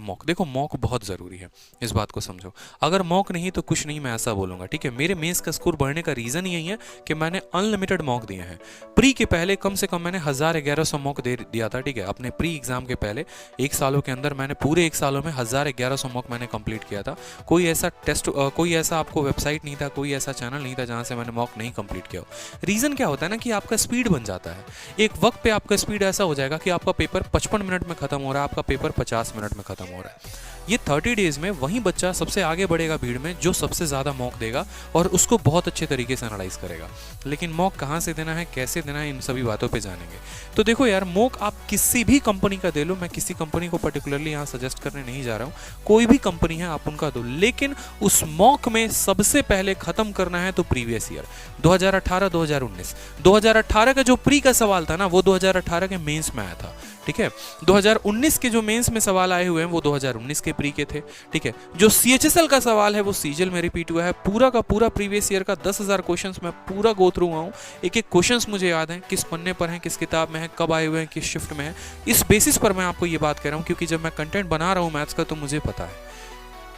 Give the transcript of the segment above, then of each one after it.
Mock, देखो mock बहुत ज़रूरी है, इस बात को समझो। अगर मॉक नहीं तो कुछ नहीं, मैं ऐसा बोलूँगा, ठीक है। मेरे मेंस का स्कोर बढ़ने का रीज़न यही है कि मैंने अनलिमिटेड मॉक दिए हैं। प्री के पहले कम से कम मैंने 1000-1100 मॉक दे दिया था, ठीक है। अपने प्री एग्ज़ाम के पहले 1 सालों के अंदर मैंने पूरे 1 सालों में 1000-1100 मॉक मैंने कंप्लीट किया था। कोई ऐसा टेस्ट कोई ऐसा आपको वेबसाइट नहीं था, कोई ऐसा चैनल नहीं था जहाँ से मैंने मॉक नहीं कंप्लीट किया हो। रीज़न क्या होता है ना कि आपका स्पीड बन जाता है। एक वक्त पे आपका स्पीड ऐसा हो जाएगा कि आपका पेपर 55 मिनट में खत्म हो रहा है, आपका पेपर 50 मिनट में खत्म हो रहा है। ये 30 डेज में वही बच्चा सबसे आगे बढ़ेगा भीड़ में जो सबसे ज़्यादा मॉक देगा और उसको बहुत अच्छे तरीके से एनालाइज करेगा। लेकिन मॉक कहाँ से देना है, कैसे देना है, इन सभी बातों पे जानेंगे। तो देखो यार, मॉक आप किसी भी कंपनी का दे लो, मैं किसी कंपनी को पर्टिकुलरली यहाँ सजेस्ट करने नहीं जा रहा हूँ, कोई भी कंपनी है आप उनका दो, लेकिन उस मॉक में सबसे पहले खत्म करना है तो प्रीवियस ईयर 2018-2019। 2018 का जो प्री का सवाल था ना, वो 2018 के मेंस में आया था, ठीक है। 2019 के जो मेंस में सवाल आए हुए हैं वो 2019 के प्री के थे, ठीक है। जो CHSL का सवाल है वो सीजीएल में रिपीट हुआ है। पूरा का पूरा प्रीवियस ईयर का 10,000 क्वेश्चंस मैं पूरा गो थ्रू हुआ हूँ। एक एक क्वेश्चंस मुझे याद हैं, किस पन्ने पर हैं, किस किताब में है, कब आए हुए हैं, किस शिफ्ट में है। इस बेसिस पर मैं आपको ये बात कह रहा हूँ क्योंकि जब मैं कंटेंट बना रहा हूँ मैथ्स का तो मुझे पता है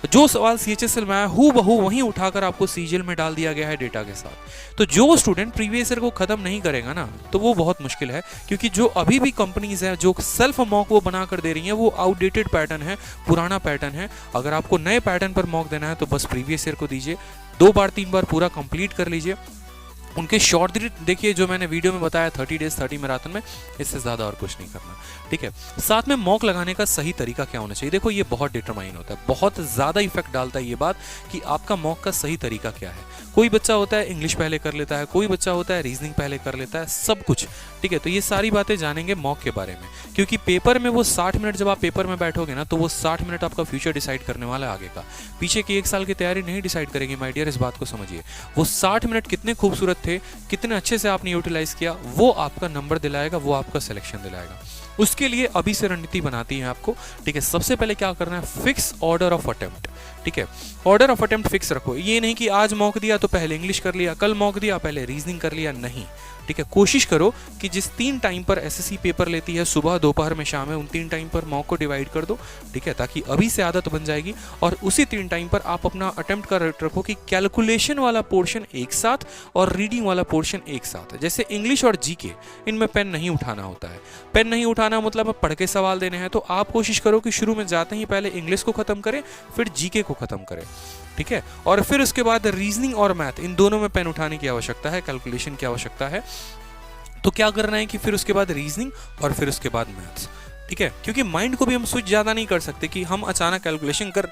जो सवाल CHSL में आया हूँ बहू वहीं उठाकर आपको सीजीएल में डाल दिया गया है डेटा के साथ। तो जो स्टूडेंट प्रीवियस ईयर को खत्म नहीं करेगा ना, तो वो बहुत मुश्किल है, क्योंकि जो अभी भी कंपनीज हैं जो सेल्फ मॉक वो बना कर दे रही हैं वो आउटडेटेड पैटर्न है, पुराना पैटर्न है। अगर आपको नए पैटर्न पर मॉक देना है तो बस प्रीवियस ईयर को दीजिए, 2 बार 3 बार पूरा कंप्लीट कर लीजिए। उनके शॉर्ट देखिए जो मैंने वीडियो में बताया 30 डेज 30 मैराथन में, इससे ज़्यादा और कुछ नहीं करना, ठीक है। साथ में मॉक लगाने का सही तरीका क्या होना चाहिए, देखो ये बहुत डिटरमाइन होता है, बहुत ज़्यादा इफेक्ट डालता है ये बात कि आपका मॉक का सही तरीका क्या है। कोई बच्चा होता है इंग्लिश पहले कर लेता है, कोई बच्चा होता है रीजनिंग पहले कर लेता है, सब कुछ, ठीक है। तो ये सारी बातें जानेंगे मॉक के बारे में, क्योंकि पेपर में वो 60 मिनट जब आप पेपर में बैठोगे ना, तो वो 60 मिनट आपका फ्यूचर डिसाइड करने वाला है आगे का। पीछे की 1 साल की तैयारी नहीं डिसाइड करेगी माय डियर, इस बात को समझिए। वो 60 मिनट कितने खूबसूरत थे, कितने अच्छे से आपने यूटिलाइज किया, वो आपका नंबर दिलाएगा, वो आपका सिलेक्शन दिलाएगा। उसके लिए अभी से रणनीति बनाती है आपको, ठीक है। सबसे पहले क्या करना है, फिक्स ऑर्डर ऑफ अटेम्प्ट, ठीक है। ऑर्डर ऑफ अटेम्प्ट फिक्स रखो। ये नहीं कि आज मॉक दिया तो पहले इंग्लिश कर लिया, कल मॉक दिया पहले रीजनिंग कर लिया, नहीं, ठीक है। कोशिश करो कि जिस 3 टाइम पर एसएससी पेपर लेती है, सुबह दोपहर में शाम में, उन 3 टाइम पर मॉक को डिवाइड कर दो, ठीक है, ताकि अभी से आदत बन जाएगी। और उसी 3 टाइम पर आप अपना अटेम्प्ट का रखो कि कैलकुलेशन वाला पोर्शन एक साथ और रीडिंग वाला पोर्शन एक साथ। जैसे इंग्लिश और जीके, इनमें पेन नहीं उठाना होता है। पेन नहीं उठाना मतलब पढ़ के सवाल देने हैं, तो आप कोशिश करो कि शुरू में जाते ही पहले इंग्लिश को खत्म करें, फिर जीके को खत्म करें, ठीक है। और फिर उसके बाद रीजनिंग और मैथ, इन दोनों में पेन उठाने की आवश्यकता है, कैलकुलेशन की आवश्यकता है। तो क्या करना है कि फिर उसके बाद रीजनिंग और फिर उसके बाद मैथ्स, ठीक है। क्योंकि माइंड को भी हम स्विच ज्यादा नहीं कर सकते कि हम अचानक कैलकुलेशन कर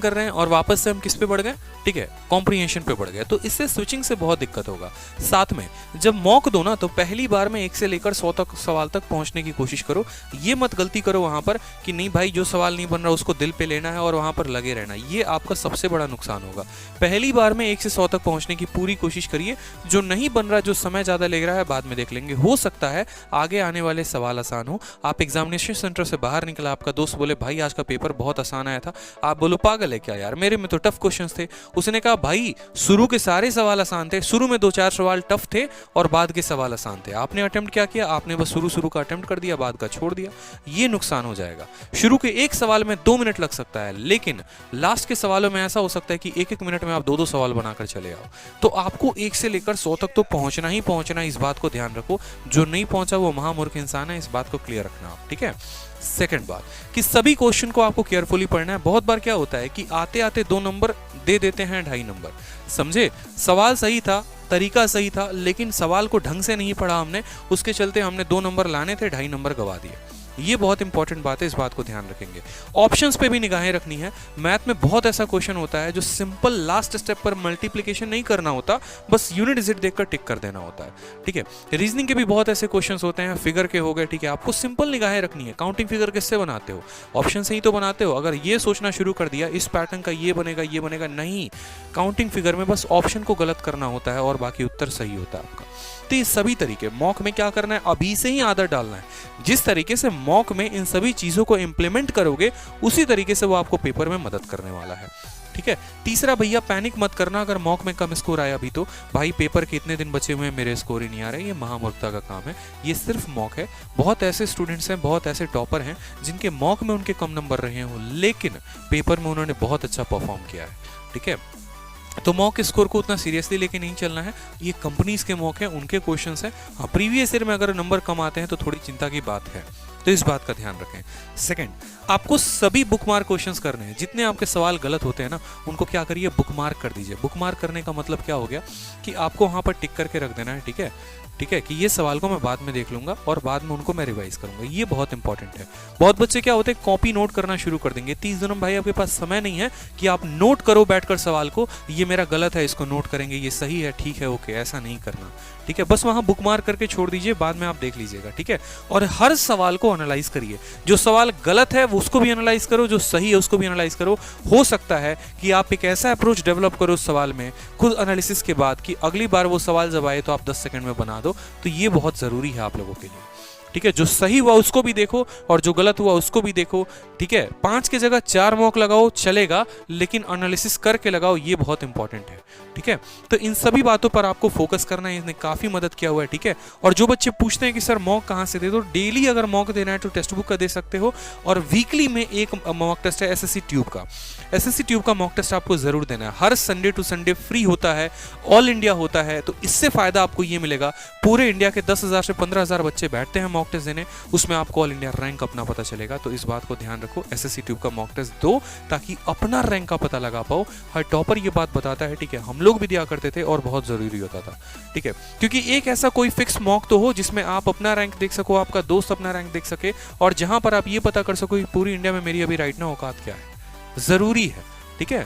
रहे हैं और वापस से हम किस पे बढ़ गए, ठीक है, कॉम्प्रिहेंशन पे बढ़ गए। तो इससे स्विचिंग से बहुत दिक्कत होगा। साथ में जब मॉक दो ना, तो पहली बार में 1 से लेकर 100 तक सवाल तक पहुंचने की कोशिश करो। ये मत गलती करो वहां पर कि नहीं भाई जो सवाल नहीं बन रहा उसको दिल पे लेना है और वहां पर लगे रहना, ये आपका सबसे बड़ा नुकसान होगा। पहली बार में 1 से 100 तक पहुंचने की पूरी कोशिश करिए। जो नहीं बन रहा, जो समय ज्यादा ले रहा है, बाद में देख लेंगे। हो सकता है आगे आने वाले सवाल आसान हो। आप एग्जामिनेशन सेंटर से बाहर निकला, आपका दोस्त बोले भाई आज का पेपर बहुत आसान आया था, आप बोलो पागल है क्या यार, मेरे में तो टफ क्वेश्चंस थे। उसने कहा भाई शुरू के सारे सवाल आसान थे, शुरू में 2-4 सवाल टफ थे और बाद के सवाल आसान थे। आपने अटेम्प्ट क्या किया, आपने बस शुरू का अटेम्प्ट कर दिया, बाद का छोड़ दिया। ये नुकसान हो जाएगा। शुरू के एक सवाल में 2 मिनट लग सकता है, लेकिन लास्ट के सवालों में ऐसा हो सकता है कि 1-1 मिनट में आप 2-2 सवाल बनाकर चले आओ। तो आपको 1 से लेकर 100 तक तो पहुंचना ही पहुंचना, इस बात को ध्यान रखो। जो नहीं पहुंचा वो महामूर्ख इंसान है, इस बात को क्लियर रखना आप, ठीक है। सेकंड बात कि सभी क्वेश्चन को आपको केयरफुली पढ़ना है। बहुत बार क्या होता है कि आते आते 2 नंबर दे देते हैं, 2.5 नंबर, समझे। सवाल सही था, तरीका सही था, लेकिन सवाल को ढंग से नहीं पढ़ा हमने, उसके चलते हमने 2 नंबर लाने थे, 2.5 नंबर गवा दिए। ये बहुत इंपॉर्टेंट बात है, इस बात को ध्यान रखेंगे। ऑप्शंस पे भी निगाहें रखनी है। मैथ में बहुत ऐसा क्वेश्चन होता है जो सिंपल लास्ट स्टेप पर मल्टीप्लिकेशन नहीं करना होता, बस यूनिट डिजिट देखकर टिक कर देना होता है, ठीक है। रीजनिंग के भी बहुत ऐसे क्वेश्चंस होते हैं, फिगर के हो गए, ठीक है। आपको सिंपल निगाहें रखनी है। काउंटिंग फिगर किससे बनाते हो, ऑप्शन से ही तो बनाते हो। अगर ये सोचना शुरू कर दिया इस पैटर्न का ये बनेगा, नहीं, काउंटिंग फिगर में बस ऑप्शन को गलत करना होता है और बाकी उत्तर सही होता है आपका। तो ये सभी तरीके मॉक में क्या करना है, अभी से ही आदत डालना है। जिस तरीके से मॉक में इन सभी चीजों को इंप्लीमेंट करोगे, उसी तरीके से वो आपको पेपर में मदद करने वाला है, ठीक है। तीसरा, भैया पैनिक मत करना अगर मॉक में कम स्कोर आया अभी तो, भाई पेपर के इतने दिन बचे हुए हैं, मेरे स्कोर ही नहीं आ रहे, ये महामूर्खता का काम है, ये सिर्फ मॉक है। बहुत ऐसे स्टूडेंट्स हैं, बहुत ऐसे टॉपर हैं जिनके मॉक में उनके कम नंबर रहे हो लेकिन पेपर में उन्होंने बहुत अच्छा परफॉर्म किया है, ठीक है। तो मॉक स्कोर को उतना सीरियसली लेके नहीं चलना है, ये कंपनीज के मॉक हैं, उनके क्वेश्चंस हैं। हाँ, प्रीवियस ईयर में अगर नंबर कम आते हैं तो थोड़ी चिंता की बात है, तो इस बात का ध्यान रखें। सेकंड, आपको सभी बुकमार्क क्वेश्चंस करने हैं, जितने आपके सवाल गलत होते हैं ना उनको क्या करिए, बुकमार्क कर दीजिए। बुकमार्क करने का मतलब क्या हो गया कि आपको वहां पर टिक करके रख देना है, ठीक है, ठीक है, कि ये सवाल को मैं बाद में देख लूंगा और बाद में उनको मैं रिवाइज करूंगा, ये बहुत इंपॉर्टेंट है। बहुत बच्चे क्या होते हैं, कॉपी नोट करना शुरू कर देंगे। 30 दिनों में भाई आपके पास समय नहीं है कि आप नोट करो बैठकर सवाल को, ये मेरा गलत है इसको नोट करेंगे, ये सही है ठीक है ओके, ऐसा नहीं करना, ठीक है। बस वहां बुकमार्क करके छोड़ दीजिए, बाद में आप देख लीजिएगा, ठीक है। और हर सवाल को एनालाइज करिए, जो सवाल गलत है वो उसको भी एनालाइज करो, जो सही है उसको भी एनालाइज करो। हो सकता है कि आप एक ऐसा अप्रोच डेवलप करो उस सवाल में खुद एनालिसिस के बाद कि अगली बार वो सवाल जब आए तो आप 10 सेकंड में बना दो। तो ये बहुत जरूरी है आप लोगों के लिए, ठीक है। जो सही हुआ उसको भी देखो और जो गलत हुआ उसको भी देखो, ठीक है। 5 की जगह 4 मॉक लगाओ चलेगा, लेकिन एनालिसिस करके लगाओ, ये बहुत इंपॉर्टेंट है, ठीक है। तो इन सभी बातों पर आपको फोकस करना है, इसने काफी मदद किया हुआ है, ठीक है। और जो बच्चे पूछते हैं कि सर मॉक कहाँ से दे दो, डेली अगर मॉक देना है तो टेक्स्ट बुक का दे सकते हो, और वीकली में एक मॉक टेस्ट है एसएससी ट्यूब का। एसएससी ट्यूब का मॉक टेस्ट आपको जरूर देना है, हर संडे टू संडे फ्री होता है, ऑल इंडिया होता है। तो इससे फायदा आपको ये मिलेगा, पूरे इंडिया के 10,000 से 15,000 बच्चे बैठते हैं मॉक टेस्ट देने, उसमें आपको ऑल इंडिया रैंक अपना पता चलेगा। तो इस बात को ध्यान रखो, एसएससी ट्यूब का मॉक टेस्ट दो ताकि अपना रैंक का पता लगा पाओ। हर टॉपर ये बात बताता है, ठीक है, हम लोग भी दिया करते थे और बहुत जरूरी होता था, ठीक है। क्योंकि एक ऐसा कोई फिक्स मॉक तो हो जिसमें आप अपना रैंक देख सको, आपका दोस्त अपना रैंक देख सके, और जहां पर आप ये पता कर सको कि पूरी इंडिया में मेरी अभी राइट ना औकात क्या है, जरूरी है, ठीक है।